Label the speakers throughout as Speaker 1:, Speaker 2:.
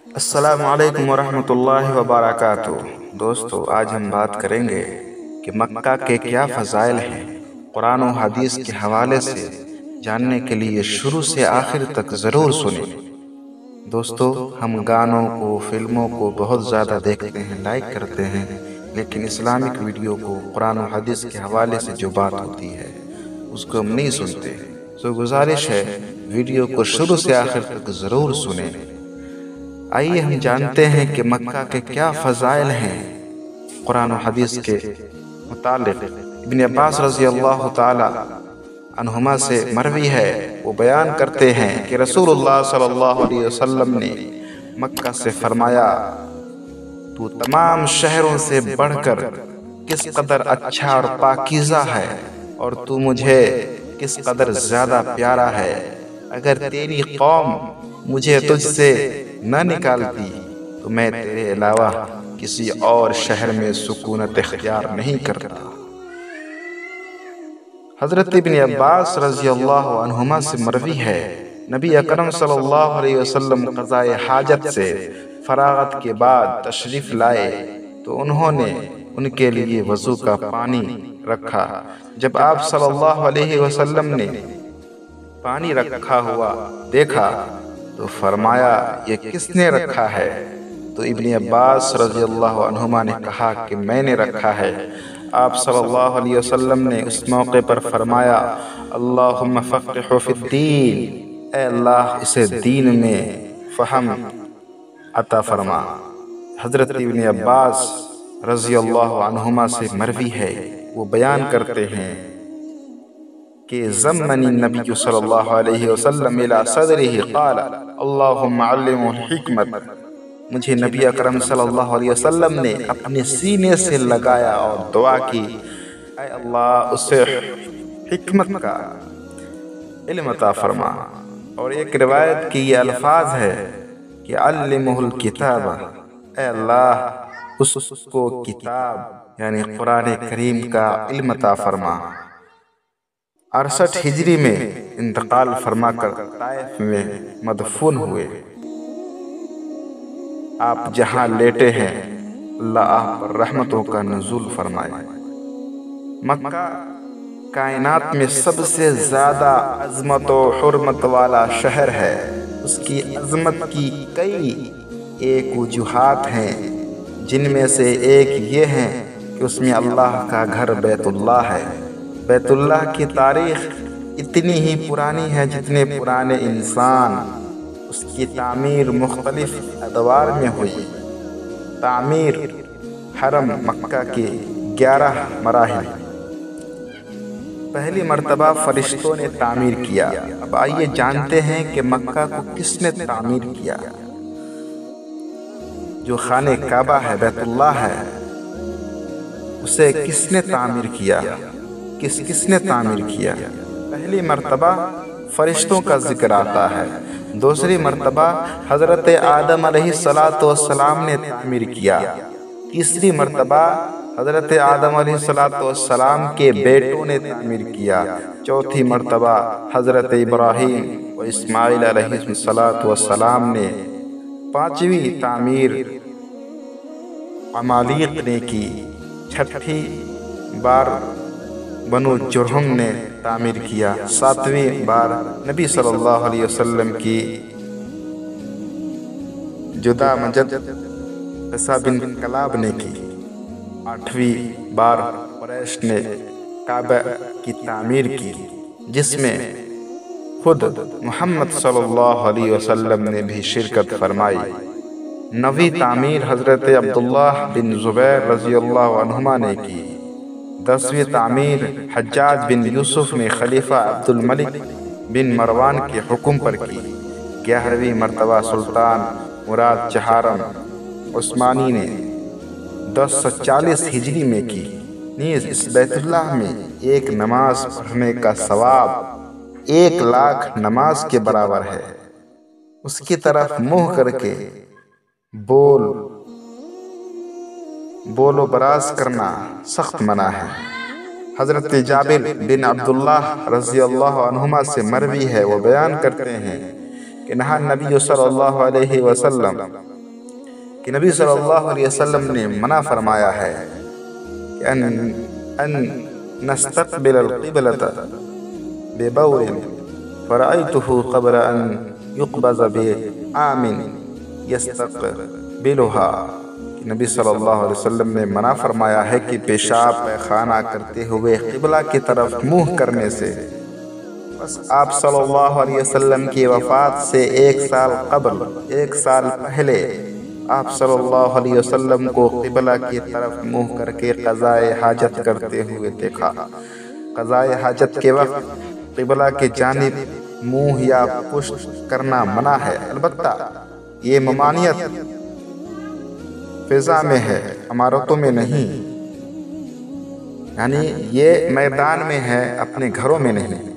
Speaker 1: السلام علیکم ورحمۃ اللہ وبرکاتہ۔ دوستو، آج ہم بات کریں گے کہ مکہ کے کیا فضائل ہیں۔ قرآن و حدیث کے حوالے سے جاننے کے لیے شروع سے آخر تک ضرور سنیں۔ دوستو، ہم گانوں کو، فلموں کو بہت زیادہ دیکھتے ہیں، لائک کرتے ہیں، لیکن اسلامک ویڈیو کو، قرآن و حدیث کے حوالے سے جو بات ہوتی ہے اس کو ہم نہیں سنتے۔ گزارش ہے ویڈیو کو شروع سے آخر تک ضرور سنیں۔ آئیے ہم جانتے ہیں کہ مکہ کے کیا فضائل ہیں۔ قرآن و حدیث کے متعلق ابن عباس رضی اللہ تعالی عنہما سے مروی ہے، وہ بیان کرتے ہیں کہ رسول اللہ صلی اللہ علیہ وسلم نے مکہ سے فرمایا، تو تمام شہروں سے بڑھ کر کس قدر اچھا اور پاکیزہ ہے، اور تو مجھے کس قدر زیادہ پیارا ہے۔ اگر تیری قوم مجھے تجھ سے نہ نکالتی تو میں تیرے علاوہ کسی اور شہر میں سکونت اختیار نہیں کرتا۔ حضرت ابن عباس رضی اللہ عنہما سے مروی ہے، نبی اکرم صلی اللہ علیہ وسلم قضاء حاجت سے فراغت کے بعد تشریف لائے تو انہوں نے ان کے لیے وضو کا پانی رکھا۔ جب آپ صلی اللہ علیہ وسلم نے پانی رکھا ہوا دیکھا تو فرمایا، یہ کس نے رکھا ہے؟ تو ابن عباس رضی اللہ عنہما نے کہا کہ میں نے رکھا ہے۔ آپ صلی اللہ علیہ وسلم نے اس موقع پر فرمایا، اللہم فقہہ فی الدین، اے اللہ اسے دین میں فہم عطا فرما۔ حضرت ابن عباس رضی اللہ عنہما سے مروی ہے، وہ بیان کرتے ہیں کہ ضمنی النبی صلی اللہ علیہ وسلم الی صدرہ قال اللہم علمہ الحکمت، مجھے نبی اکرم صلی اللہ علیہ وسلم نے اپنے سینے سے لگایا اور دعا کی، اے اللہ اسے حکمت کا علم عطا فرما۔ اور ایک روایت کی یہ الفاظ ہے کہ علمہ الکتاب، اے اللہ اس کو کتاب یعنی قرآن کریم کا علم عطا فرما۔ 68 ہجری میں انتقال فرما کر طائف میں مدفون ہوئے۔ آپ جہاں لیٹے ہیں اللہ آپ پر رحمتوں کا نزول فرمائے۔ مکہ کائنات میں سب سے زیادہ عظمت و حرمت والا شہر ہے۔ اس کی عظمت کی کئی ایک وجوہات ہیں، جن میں سے ایک یہ ہے کہ اس میں اللہ کا گھر بیت اللہ ہے۔ بیت اللہ کی تاریخ اتنی ہی پرانی ہے جتنے پرانے انسان۔ اس کی تعمیر مختلف ادوار میں ہوئی۔ تعمیر حرم مکہ کے 11 مراحل۔ پہلی مرتبہ فرشتوں نے تعمیر کیا۔ اب آئیے جانتے ہیں کہ مکہ کو کس نے تعمیر کیا۔ جو خانہ کعبہ ہے، بیت اللہ ہے، اسے کس نے تعمیر کیا؟ کس نے تعمیر کیا؟ پہلی مرتبہ فرشتوں کا ذکر آتا ہے۔ دوسری مرتبہ حضرت آدم علیہ السلام نے تعمیر کیا۔ تیسری مرتبہ حضرت آدم علیہ السلام کے بیٹوں نے تعمیر کیا۔ چوتھی مرتبہ حضرت ابراہیم و اسماعیل علیہ السلام نے۔ پانچویں تعمیر عمالیق نے کی۔ چھٹی بار بنو جرہم نے تعمیر کیا۔ ساتویں بار نبی صلی اللہ علیہ وسلم کی جدہ مجد عیسیٰ بن کلاب نے کی۔ آٹھویں بار قریش نے کعبہ کی تعمیر کی، جس میں خود محمد صلی اللہ علیہ وسلم نے بھی شرکت فرمائی۔ نویں تعمیر حضرت عبداللہ بن زبیر رضی اللہ عنہما نے کی۔ 10ویں تعمیر حجاج بن یوسف نے خلیفہ عبد الملک بن مروان کے حکم پر کی۔ 11ویں مرتبہ سلطان مراد چہارم عثمانی نے 1040 ہجری میں کی۔ نیز اس بیت اللہ میں ایک نماز پڑھنے کا ثواب 1,00,000 نماز کے برابر ہے۔ اس کی طرف منہ کر کے بول و براز کرنا سخت منع ہے۔ حضرت جابر بن عبداللہ رضی اللہ عنہما سے مروی ہے، وہ بیان کرتے ہیں کہ نہا نبی صلی اللہ علیہ وسلم کہ نبی صلی اللہ علیہ وسلم نے منع فرمایا ہے کہ ان نستقبل القبلة ببول فرأيته قبل ان يقبض بعام يستقبلها۔ نبی صلی اللہ علیہ وسلم نے منع فرمایا ہے کہ پیشاب پیخانہ کرتے ہوئے قبلہ کی طرف منہ کرنے سے۔ بس آپ صلی اللہ علیہ وسلم کی وفات سے ایک سال پہلے آپ صلی اللہ علیہ وسلم کو قبلہ کی طرف منہ کر کے قضائے حاجت کرتے ہوئے دیکھا۔ قضائے حاجت کے وقت قبلہ کی جانب منہ یا پشت کرنا منع ہے، البتہ یہ ممانعت فضا میں ہے، عمارتوں میں نہیں، یعنی یہ میدان میں ہے، اپنے گھروں میں نہیں۔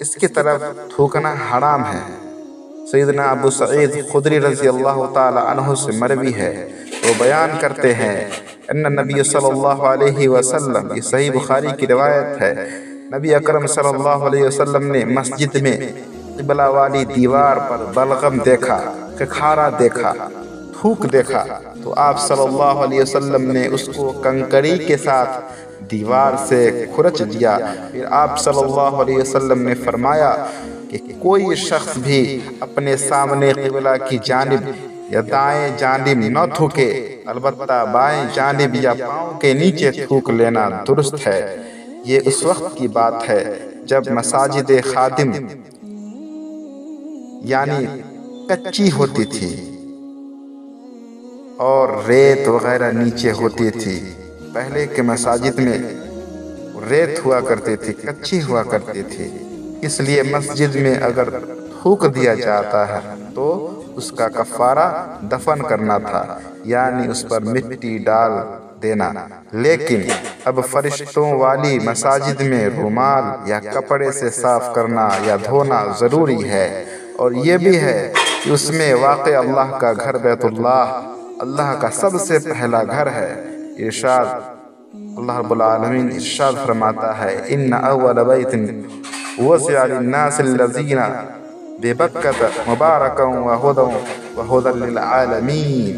Speaker 1: اس کی طرف تھوکنا حرام ہے۔ سیدنا ابو سعید خدری رضی اللہ تعالی عنہ سے مروی ہے، وہ بیان کرتے ہیں ان نبی صلی اللہ علیہ وسلم، یہ صحیح بخاری کی روایت ہے، نبی اکرم صلی اللہ علیہ وسلم نے مسجد میں قبلہ والی دیوار پر بلغم دیکھا، کھکھارا دیکھا، تھوک دیکھا، تو آپ صلی اللہ علیہ وسلم نے اس کو کنکری کے ساتھ دیوار سے کھرچ دیا۔ پھر آپ صلی اللہ علیہ وسلم نے فرمایا کہ کوئی شخص بھی اپنے سامنے قبلہ کی جانب یا دائیں جانب نہ تھوکے، البتہ بائیں جانب یا پاؤں کے نیچے تھوک لینا درست ہے۔ یہ اس وقت کی بات ہے جب مساجد خادم یعنی کچی ہوتی تھی اور ریت وغیرہ نیچے ہوتی تھی۔ پہلے کے مساجد میں ریت ہوا کرتی تھی، کچی ہوا کرتی تھی، اس لیے مسجد میں اگر تھوک دیا جاتا ہے تو اس کا کفارہ دفن کرنا تھا، یعنی اس پر مٹی ڈال دینا۔ لیکن اب فرشتوں والی مساجد میں رومال یا کپڑے سے صاف کرنا یا دھونا ضروری ہے، اور یہ بھی ہے کہ اس میں واقع اللہ کا گھر بیت اللہ اللہ کا سب سے پہلا گھر ہے۔ ارشاد اللہ رب العالمین ارشاد فرماتا ہے ان اول بیت وسع للناس الذین ببکۃ مبارکا وہدی للعالمین۔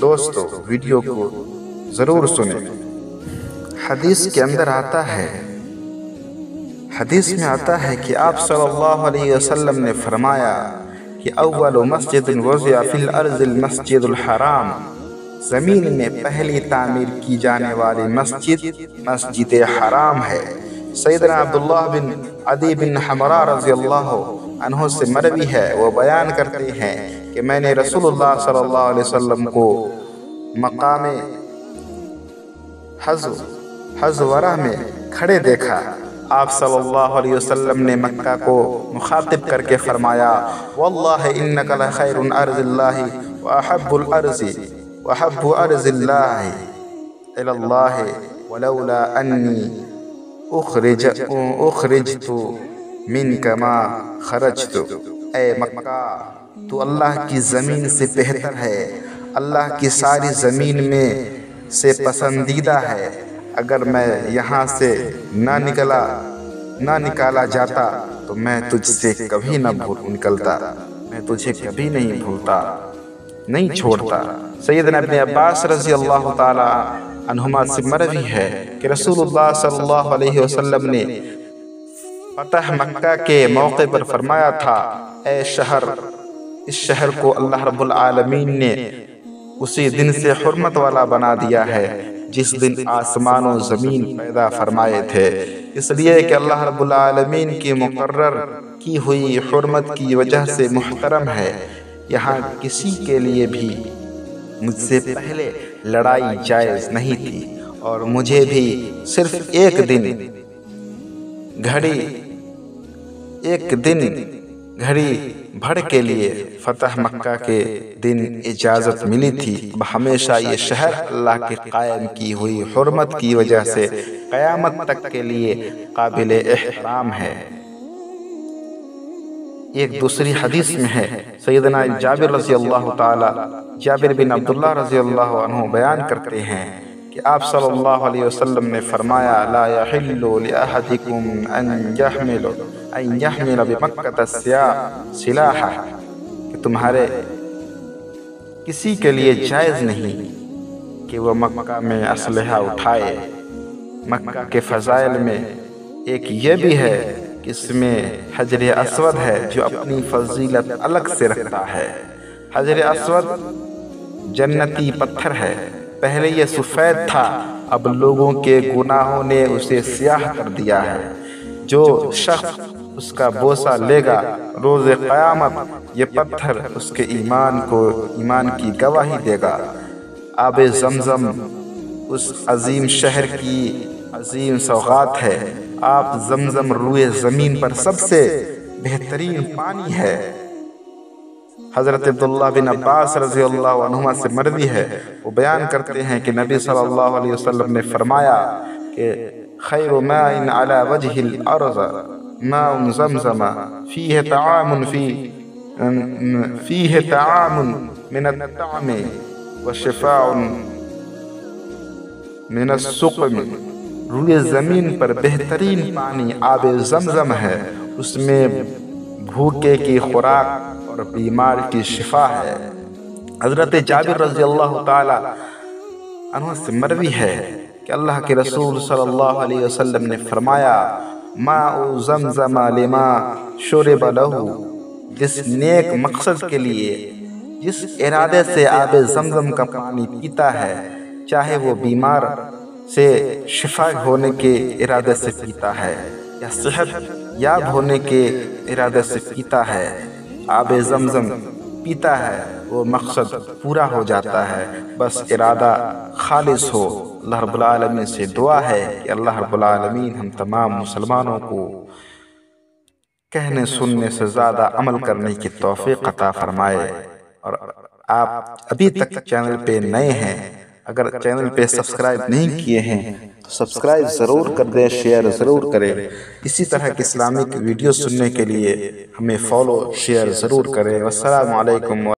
Speaker 1: دوستو ویڈیو کو ضرور سنیں۔ حدیث کے اندر آتا ہے، حدیث میں آتا ہے کہ آپ صلی اللہ علیہ وسلم نے فرمایا کہ اول مسجد وضع فی الارض المسجد الحرام، زمین میں پہلی تعمیر کی جانے والی مسجد حرام ہے۔ سیدنا عبداللہ بن عدی بن حمراء رضی اللہ عنہ سے مروی ہے، وہ بیان کرتے ہیں کہ میں نے رسول اللہ صلی اللہ علیہ وسلم کو مقام حزورہ میں کھڑے دیکھا۔ آپ صلی اللہ علیہ وسلم نے مکہ کو مخاطب کر کے فرمایا واللہ انک لخیر ارض اللہ واحب ارض اللہ الی اللہ ولولا انی اخرجت منک ما خرجت۔ اے مکہ، تو اللہ کی زمین سے بہتر ہے، اللہ کی ساری زمین میں سے پسندیدہ ہے۔ اگر میں یہاں سے نہ نکالا جاتا تو میں تجھ سے کبھی نہ نکلتا، میں تجھے کبھی نہیں بھولتا، نہیں چھوڑتا۔ سیدنا ابن عباس رضی اللہ تعالی عنہما سے مروی ہے کہ رسول اللہ صلی اللہ علیہ وسلم نے فتح مکہ کے موقع پر فرمایا تھا اے شہر، اس شہر کو اللہ رب العالمین نے اسی دن سے حرمت والا بنا دیا ہے جس دن آسمان و زمین پیدا فرمائے تھے، اس لیے کہ اللہ رب العالمین کی مقرر کی ہوئی حرمت کی وجہ سے محترم ہے۔ یہاں کسی کے لیے بھی مجھ سے پہلے لڑائی جائز نہیں تھی، اور مجھے بھی صرف ایک دن گھڑی بھر کے لیے فتح مکہ کے دن اجازت ملی تھی۔ اب ہمیشہ یہ شہر اللہ کے قائم کی ہوئی حرمت کی وجہ سے قیامت تک کے لیے قابل احترام ہے۔ ایک دوسری حدیث میں ہے، سیدنا جابر بن عبداللہ رضی اللہ عنہ بیان کرتے ہیں کہ آپ صلی اللہ علیہ وسلم نے فرمایا لا يحل لأحدكم ان يحمل بمکہ سلاحا، کہ کسی کے لیے جائز نہیں کہ وہ مکہ میں اسلحہ اٹھائے۔ مکہ کے فضائل میں ایک یہ بھی ہے کہ اس میں حجر اسود ہے جو اپنی فضیلت الگ سے رکھتا ہے۔ حجر اسود جنتی پتھر ہے، پہلے یہ سفید تھا، اب لوگوں کے گناہوں نے اسے سیاہ کر دیا ہے۔ جو شخص اس کا بوسہ لے گا روز قیامت، یہ پتھر اس کے ایمان کی گواہی دے گا۔ آب زمزم اس عظیم شہر کی عظیم سوغات ہے۔ آب زمزم روئے زمین پر سب سے بہترین پانی ہے۔ حضرت عبداللہ بن عباس رضی اللہ عنہما سے مروی ہے، وہ بیان کرتے ہیں کہ نبی صلی اللہ علیہ وسلم نے فرمایا کہ خیر ماء علی وجہ الارض ماء زمزم فیہ طعام من الطعم وشفاء من السقم۔ روئے زمین پر بہترین پانی آب زمزم ہے، اس میں بھوکے کی خوراک اور بیمار کی شفا ہے۔ حضرت جابر رضی اللہ تعالی عنہ سے مروی ہے کہ اللہ کے رسول صلی اللہ علیہ وسلم نے فرمایا ماء زمزم لما شرب لہ، جس نیک مقصد کے لیے، جس ارادے سے آب زمزم کا پانی پیتا ہے، چاہے وہ بیمار سے شفا ہونے کے ارادے سے پیتا ہے یا صحت یاب ہونے کے ارادے سے پیتا ہے، آب زمزم پیتا ہے، وہ مقصد پورا ہو جاتا ہے، بس ارادہ خالص ہو۔ اللہ رب العالمین سے دعا ہے کہ اللہ رب العالمین ہم تمام مسلمانوں کو کہنے سننے سے زیادہ عمل کرنے کی توفیق عطا فرمائے۔ اور آپ ابھی تک چینل پہ نئے ہیں، اگر چینل پہ سبسکرائب نہیں کیے ہیں تو سبسکرائب ضرور کر دیں، شیئر ضرور کریں۔ اسی طرح کی اسلامک ویڈیو سننے کے لیے ہمیں فالو شیئر ضرور کریں۔ والسلام علیکم۔